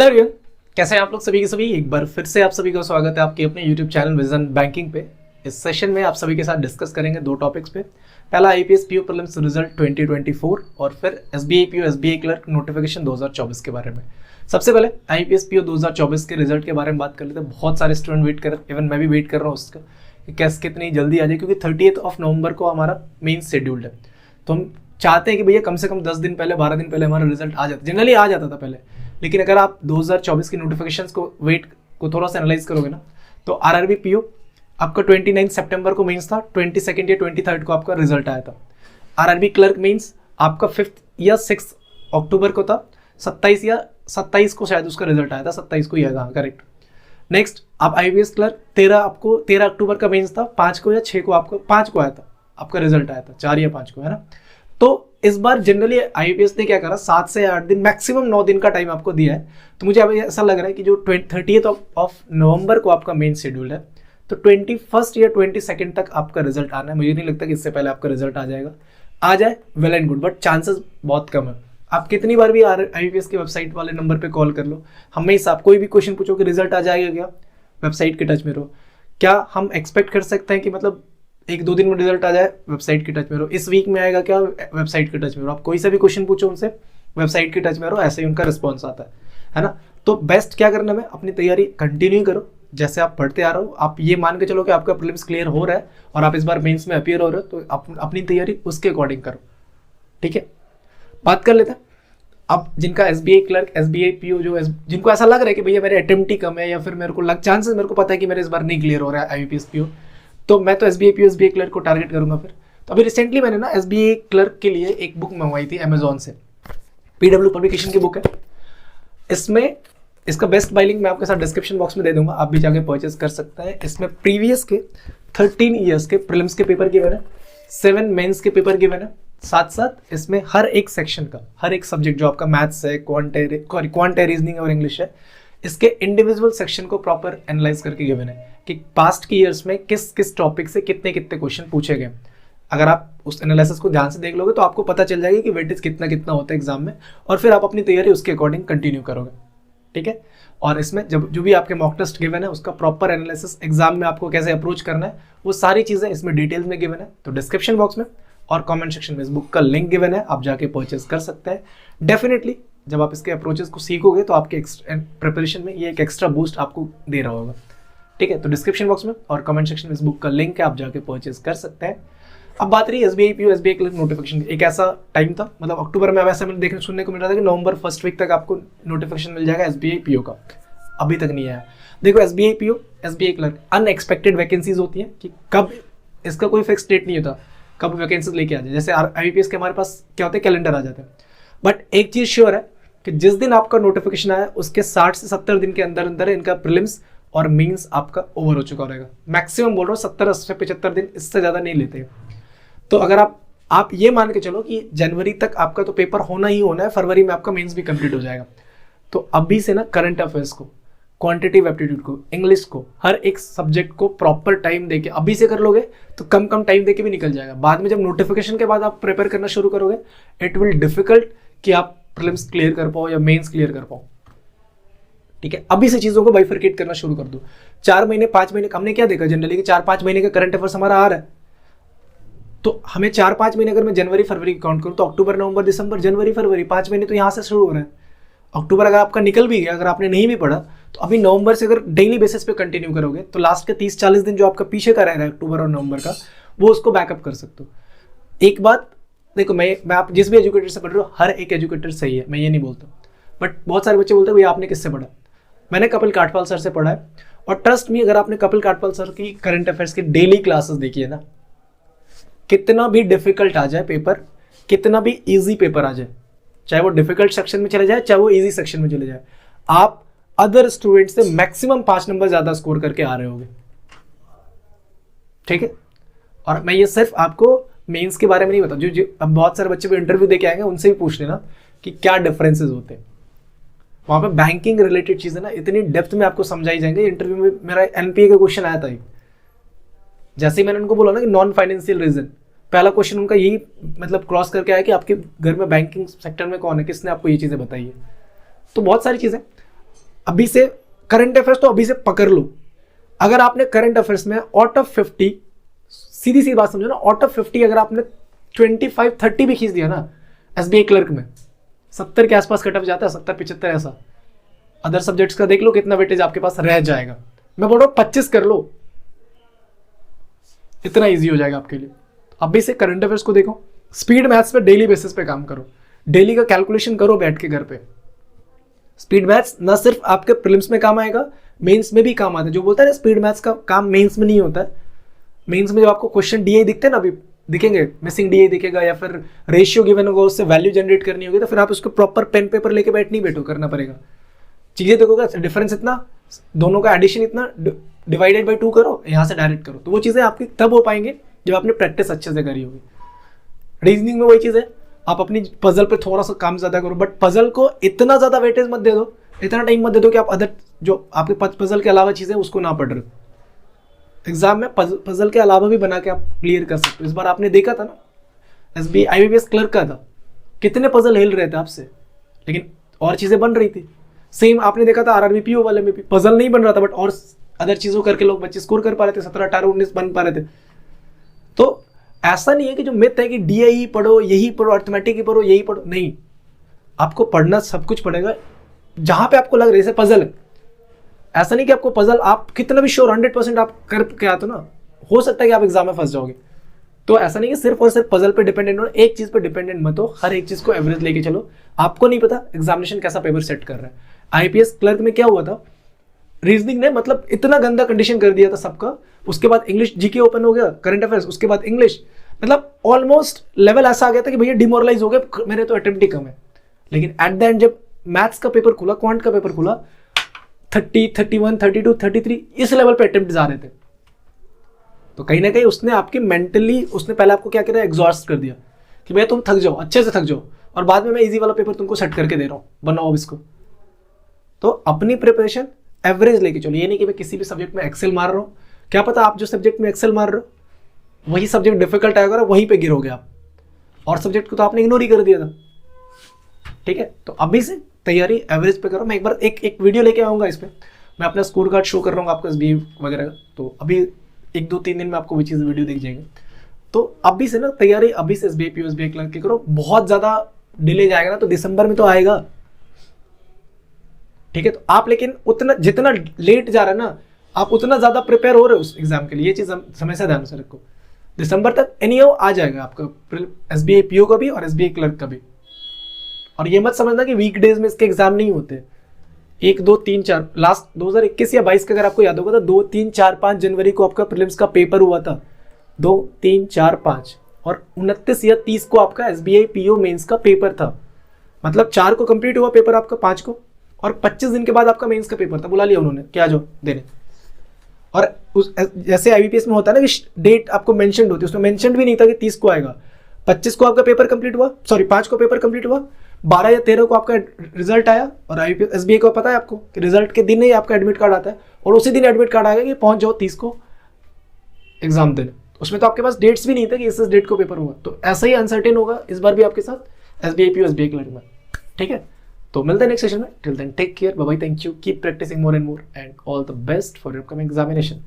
Everyone, कैसे हैं आप लोग सभी के सभी। एक बार फिर से आप सभी का स्वागत है आपके अपने यूट्यूब चैनल विजन बैंकिंग पे। इस सेशन में आप सभी के साथ डिस्कस करेंगे दो टॉपिक्स पे। पहला आईपीएस पीओ प्रीलिम्स रिजल्ट 2024 और फिर SBI PO SBI clerk notification 2024 के बारे में। सबसे पहले आईपीएस पीओ 2024 के रिजल्ट के बारे में बात कर लेते हैं। बहुत सारे स्टूडेंट वेट कर, इवन मैं भी वेट कर रहा हूँ उसका कि कैसे कितनी जल्दी आ जाए, क्योंकि 30 नवंबर को हमारा मेन शेड्यूल्ड है। तो हम चाहते हैं कि भैया कम से कम 10 दिन पहले 12 दिन पहले हमारा रिजल्ट आ जाता। जनरली आ जाता था पहले, लेकिन अगर आप 2024 की नोटिफिकेशंस को वेट को थोड़ा सा एनालाइज करोगे ना, तो आरआरबी पीओ आपका 29 सितंबर को मेंस था, 22 या 23 को आपका रिजल्ट आया था। आरआरबी क्लर्क मेंस आपका 5 या 6 अक्टूबर को था, 27 को शायद उसका रिजल्ट आया था, 27 को ही आया था, करेक्ट। नेक्स्ट आप आईपीएस क्लर्क 13 अक्टूबर का मेंस था, 5 को या 6 को आपको 5 को आया था आपका रिजल्ट आया था, 4 या 5 को, है ना। तो इस बार जनरली आईपीएस ने क्या करा, 7 से 8 दिन मैक्सिमम 9 दिन का टाइम आपको दिया है। तो मुझे अभी ऐसा लग रहा है कि जो 30 नवंबर को आपका मेन शेड्यूल है, तो 21 या 22 तक आपका रिजल्ट आना है। मुझे नहीं लगता कि इससे पहले आपका रिजल्ट आ जाएगा। आ जाए well and good, but chances बहुत कम है। आप कितनी बार भी आईपीएस की वेबसाइट वाले नंबर पे कॉल कर लो, हमेशा आप कोई भी क्वेश्चन पूछो कि रिजल्ट आ जाएगा क्या, वेबसाइट के टच में रहो। क्या हम एक्सपेक्ट कर सकते हैं कि मतलब 1-2 दिन में रिजल्ट आ जाए, वेबसाइट के टच में रहो। इस वीक में आएगा क्या, वेबसाइट के टच में रहो। आप कोई सा भी क्वेश्चन पूछो उनसे, वेबसाइट के टच में रहो, ऐसे ही उनका रिस्पॉन्स आता है ना। तो बेस्ट क्या करना है, अपनी तैयारी कंटिन्यू करो जैसे आप पढ़ते आ रहे हो। आप ये मान के चलो कि आपका प्रीलिम्स क्लियर हो रहा है और आप इस बार मेंस में अपीयर हो रहे हो, तो अपनी तैयारी उसके अकॉर्डिंग करो, ठीक है। बात कर लेते हैं अब जिनका एसबीआई क्लर्क एसबीआई पीओ जिनको ऐसा लग रहा है कि भैया मेरे अटेम्प्ट ही कम है, या फिर मेरे को पता है कि मेरे इस बार नहीं क्लियर हो रहा है आईपीएस पीओ, तो मैं तो एसबीआई पीओ एसबीआई क्लर्क को टारगेट करूंगा फिर। तो अभी रिसेंटली मैंने ना एसबीआई क्लर्क के लिए एक बुक मंगवाई थी अमेजोन से, पीडब्ल्यू पब्लिकेशन की बुक है। इसमें इसका बेस्ट बाय लिंक मैं आपके साथ डिस्क्रिप्शन बॉक्स में दे दूंगा, आप भी जाके परचेज कर सकते हैं। इसमें प्रीवियस के 13 ईयर्स के प्रीलिम्स के पेपर गिवन है, 7 मेंस के पेपर गिवन है, साथ साथ इसमें हर एक सेक्शन का, हर एक सब्जेक्ट जो आपका मैथ्स है, क्वांट रीजनिंग और इंग्लिश है, इसके इंडिविजुअल सेक्शन को प्रॉपर एनालाइज करके गिवन है कि पास्ट के ईयर्स में किस किस टॉपिक से कितने कितने क्वेश्चन पूछे गए। अगर आप उस एनालिसिस को ध्यान से देख लोगे तो आपको पता चल जाएगा कि वेटेज कितना कितना होता है एग्जाम में, और फिर आप अपनी तैयारी उसके अकॉर्डिंग कंटिन्यू करोगे, ठीक है। और इसमें जब जो भी आपके मॉक टेस्ट गिवन है उसका प्रॉपर एनालिसिस, एग्जाम में आपको कैसे अप्रोच करना है, वो सारी चीज़ें इसमें डिटेल्स में गिवन है। तो डिस्क्रिप्शन बॉक्स में और कमेंट सेक्शन में इस बुक का लिंक गिवन है, आप जाके परचेज कर सकते हैं। डेफिनेटली जब आप इसके अप्रोचेस को सीखोगे तो आपके प्रिपरेशन में ये एक एक्स्ट्रा बूस्ट आपको दे रहा होगा, ठीक है। तो डिस्क्रिप्शन बॉक्स में और कमेंट सेक्शन में इस बुक का लिंक है, आप जाके परचेज कर सकते हैं। अब बात रही SBI PO SBI clerk notification. एक ऐसा टाइम था, मतलब अक्टूबर में वैसे मैंने देखने सुनने को मिल रहा था कि नवंबर फर्स्ट वीक तक आपको नोटिफिकेशन मिल जाएगा एसबीआई पीओ का, अभी तक नहीं आया। देखो SBI PO SBI clerk unexpected vacancies होती हैं कि कब, इसका कोई फिक्स डेट नहीं होता कब वैकेंसीज लेके आ जाए। जैसे आईपीएस के हमारे पास क्या होता है, कैलेंडर आ जाता है। बट एक चीज श्योर है कि जिस दिन आपका नोटिफिकेशन आया उसके 60 से 70 दिन के अंदर अंदर इनका प्रीलिम्स और मेंस आपका ओवर हो चुका रहेगा। मैक्सिमम बोल रहा हूँ 70 से 75 दिन, इससे ज़्यादा नहीं लेते। तो अगर आप ये मान के चलो कि जनवरी तक आपका तो पेपर होना ही होना है, फरवरी में आपका मेंस भी कंप्लीट हो जाएगा। तो अभी से ना करंट अफेयर्स को, क्वांटिटेटिव एप्टीट्यूड को, इंग्लिश को, हर एक सब्जेक्ट को प्रॉपर टाइम देके अभी से कर लोगे तो कम टाइम देके भी निकल जाएगा। बाद में जब नोटिफिकेशन के बाद आप प्रिपेयर करना शुरू करोगे, इट विल डिफिकल्ट कि आप प्रीलिम्स क्लियर कर पाओ या मेंस क्लियर कर पाओ, ठीक है। अभी से चीजों को बाइफरकेट करना शुरू कर दो। 4 महीने 5 महीने हमने क्या देखा जनरली कि 4-5 महीने का करंट अफेयर्स हमारा आ रहा है, तो हमें 4-5 महीने अगर मैं जनवरी फरवरी काउंट करूँ तो अक्टूबर नवंबर दिसंबर जनवरी फरवरी 5 महीने तो यहाँ से शुरू हो रहे हैं। अक्टूबर अगर आपका निकल भी गया, अगर आपने नहीं भी पढ़ा, तो अभी नवंबर से अगर डेली बेसिस पे कंटिन्यू करोगे तो लास्ट के 30-40 दिन जो आपका पीछे का रह रहा है अक्टूबर और नवंबर का, वो उसको बैकअप कर सकते हो। एक बात देखो, मैं आप जिस भी एजुकेटर से पढ़ रहे हो, हर एक एजुकेटर सही है, मैं ये नहीं बोलता, बट बहुत सारे बच्चे बोलते हैं भैया आपने किससे पढ़ा। मैंने कपिल काठपाल सर से पढ़ा है, और ट्रस्ट मी अगर आपने कपिल काठपाल सर की करंट अफेयर्स की डेली क्लासेस देखी है ना, कितना भी डिफिकल्ट आ जाए पेपर, कितना भी ईजी पेपर आ जाए, चाहे वो डिफिकल्ट सेक्शन में चले जाए चाहे वो इजी सेक्शन में चले जाए, आप अदर स्टूडेंट से मैक्सिमम 5 नंबर ज्यादा स्कोर करके आ रहे होगे, ठीक है। और मैं ये सिर्फ आपको मेंस के बारे में नहीं बता, जो अब बहुत सारे बच्चे भी इंटरव्यू देके आएंगे उनसे भी पूछ लेना कि क्या डिफरेंसेस होते हैं। वहां पे बैंकिंग रिलेटेड चीजें ना इतनी डेप्थ में आपको समझाई जाएंगे। इंटरव्यू में मेरा एनपीए का क्वेश्चन आया था, जैसे ही मैंने उनको बोला ना कि नॉन फाइनेंशियल रीजन, पहला क्वेश्चन उनका यही मतलब क्रॉस करके आया कि आपके घर में बैंकिंग सेक्टर में कौन है, किसने आपको ये चीजें बताई है। तो बहुत सारी चीजें अभी से करंट अफेयर्स तो अभी से पकड़ लो। अगर आपने करंट अफेयर्स में आउट ऑफ 50, सीधी सी बात समझो ना, आउट ऑफ 50 अगर आपने 25-30 भी खींच दिया ना एसबीआई क्लर्क में, 70 के आसपास कट ऑफ जाता है, 70-75 ऐसा। अदर सब्जेक्ट्स का देख लो कितना वेटेज आपके पास रह जाएगा। मैं बोल रहा हूँ 25 कर लो, इतना इजी हो जाएगा आपके लिए। अभी से करंट अफेयर्स को देखो, स्पीड मैथ्स पे डेली बेसिस पे काम करो, डेली का कैलकुलेशन करो बैठ के घर पे। स्पीड मैथ्स ना सिर्फ आपके प्रीलिम्स में काम आएगा, मेंस में भी काम आता है। जो बोलता है ना स्पीड मैथ्स का काम मेंस में नहीं होता है। मेंस में जब आपको क्वेश्चन डीआई दिखते हैं ना, अभी दिखेंगे, मिसिंग डीआई दिखेगा या फिर रेशियो गिवन होगा, उससे वैल्यू जनरेट करनी होगी, तो फिर आप उसको प्रॉपर पेन पेपर लेके बैठो, करना पड़ेगा। चीजें देखोगे, डिफरेंस इतना, दोनों का एडिशन इतना, डिवाइडेड बाई 2 करो, यहाँ से डायरेक्ट करो, तो वो चीजें आपकी तब हो पाएंगे जब आपने प्रैक्टिस अच्छे से करी होगी। रीजनिंग में वही चीज है, आप अपनी पजल पे थोड़ा सा काम ज्यादा करो, बट पजल को इतना ज्यादा वेटेज मत दे दो, इतना टाइम मत दे दो कि आप अदर जो आपके पजल के अलावा चीजें उसको ना पढ़ रहे हो। एग्जाम में पजल के अलावा भी बना के आप क्लियर कर सकते हो। इस बार आपने देखा था ना एसबीआई आईबीपीएस क्लर्क का था, कितने पजल हिल रहे थे आपसे, लेकिन और चीजें बन रही थी। सेम आपने देखा था आरआरबी पीओ वाले में भी पजल नहीं बन रहा था, बट और अदर चीजों करके लोग बच्चे स्कोर कर पा रहे थे, 17, 18, 19 बन पा रहे थे। तो ऐसा नहीं है कि जो मिथ है कि डीआई पढ़ो, यही पढ़ो, अर्थमेटिक ही पढ़ो, यही पढ़ो, नहीं, आपको पढ़ना सब कुछ पड़ेगा जहां पे आपको लग रहा है। जैसे पजल है, ऐसा नहीं कि आपको पजल आप कितना भी श्योर 100% आप कर के आते हो ना, हो सकता है कि आप एग्जाम में फंस जाओगे। तो ऐसा नहीं कि सिर्फ और सिर्फ पजल पे डिपेंडेंट हो, एक चीज पे डिपेंडेंट मत हो, हर एक चीज को एवरेज लेके चलो। आपको नहीं पता एग्जामिनेशन कैसा पेपर सेट कर रहा है। आईपीएस क्लर्क में क्या हुआ था, रीजनिंग ने मतलब इतना गंदा कंडीशन कर दिया था सबका, उसके बाद इंग्लिश जीके ओपन हो गया, करंट अफेयर्स, उसके बाद इंग्लिश, मतलब ऑलमोस्ट लेवल ऐसा आ गया था कि भैया डिमोरलाइज हो गए, मेरे तो अटेम्प्ट ही कम है। लेकिन एट द एंड जब मैथ्स का पेपर खुला, क्वांट का पेपर खुला, 30, 31, 32, 33 इस लेवल पे अटेम्प्ट आ रहे थे। तो कहीं ना कहीं उसने आपकी मेंटली, उसने पहले आपको क्या किया, एग्जॉस्ट कर दिया कि भैया तुम थक जाओ, अच्छे से थक जाओ, और बाद में मैं इजी वाला पेपर तुमको सेट करके दे रहा हूँ, बनाओ अब इसको। तो अपनी प्रिपरेशन एवरेज लेके चलो, ये नहीं कि मैं किसी भी सब्जेक्ट में एक्सेल मार रहा हूँ, क्या पता आप जो सब्जेक्ट में एक्सेल मार रहे हो वही सब्जेक्ट डिफिकल्ट आएगा और वहीं पे गिरोगे आप, और सब्जेक्ट को तो आपने इग्नोर ही कर दिया था। ठीक है, तो अभी से तैयारी एवरेज पे करो। मैं एक बार एक वीडियो लेके आऊंगा इस पे, मैं अपना स्कोर कार्ड शो कर रहा हूँ आपको एसबीआई वगैरह का, तो अभी 1-2-3 दिन में आपको वो चीज़ वीडियो दिख जाएगी। तो अभी से ना तैयारी अभी से एसबीआई पीओ एसबीआई क्लर्क की करो, बहुत ज़्यादा डिले जाएगा ना तो दिसंबर में तो आएगा। ठीक है, तो आप लेकिन उतना जितना लेट जा रहा है ना, आप उतना ज़्यादा प्रिपेयर हो रहे हो उस एग्जाम के लिए, ये चीज़ समय से ध्यान से रखो। दिसंबर तक एनीहाउ आ जाएगा आपका एसबीआई पीओ का भी और एसबीआई क्लर्क का भी। और ये मत समझना कि वीकडेज में इसके एग्जाम नहीं होते, 1, 2, 3, 4 लास्ट 2021 या 22 का अगर आपको याद होगा तो 2, 3, 4, 5 जनवरी को आपका प्रीलिम्स का पेपर हुआ था, 2, 3, 4, 5, और 29 या 30 को आपका एसबीआई पीओ मेंस का पेपर था। मतलब 4 को कंप्लीट हुआ पेपर आपका, 5 को, और 25 दिन के बाद आपका मेंस का पेपर था, बुला लिया उन्होंने क्या जो देने। और जैसे आईबीपीएस में होता है ना कि डेट आपको मेंशन्ड होती है, उसमें मेंशन्ड भी नहीं था कि 30 को आएगा। 25 को आपका पेपर कंप्लीट हुआ, सॉरी 5 को पेपर कंप्लीट हुआ, 12 या 13 को आपका रिजल्ट आया। और आईबीपीएस एसबीआई को पता है आपको कि रिजल्ट के दिन ही आपका एडमिट कार्ड आता है, और उसी दिन एडमिट कार्ड आएगा कि पहुंच जाओ 30 को एग्जाम देने। उसमें तो आपके पास डेट्स भी नहीं था कि इस डेट को पेपर हुआ। तो ऐसा ही अनसर्टेन होगा इस बार भी आपके साथ एसबीआई पीओ एसबीआई क्लर्क में। ठीक है, तो मिलते हैं नेक्स्ट सेशन में। Till then take care, bye bye, thank you, keep practising more and more, and all the best for your upcoming examination.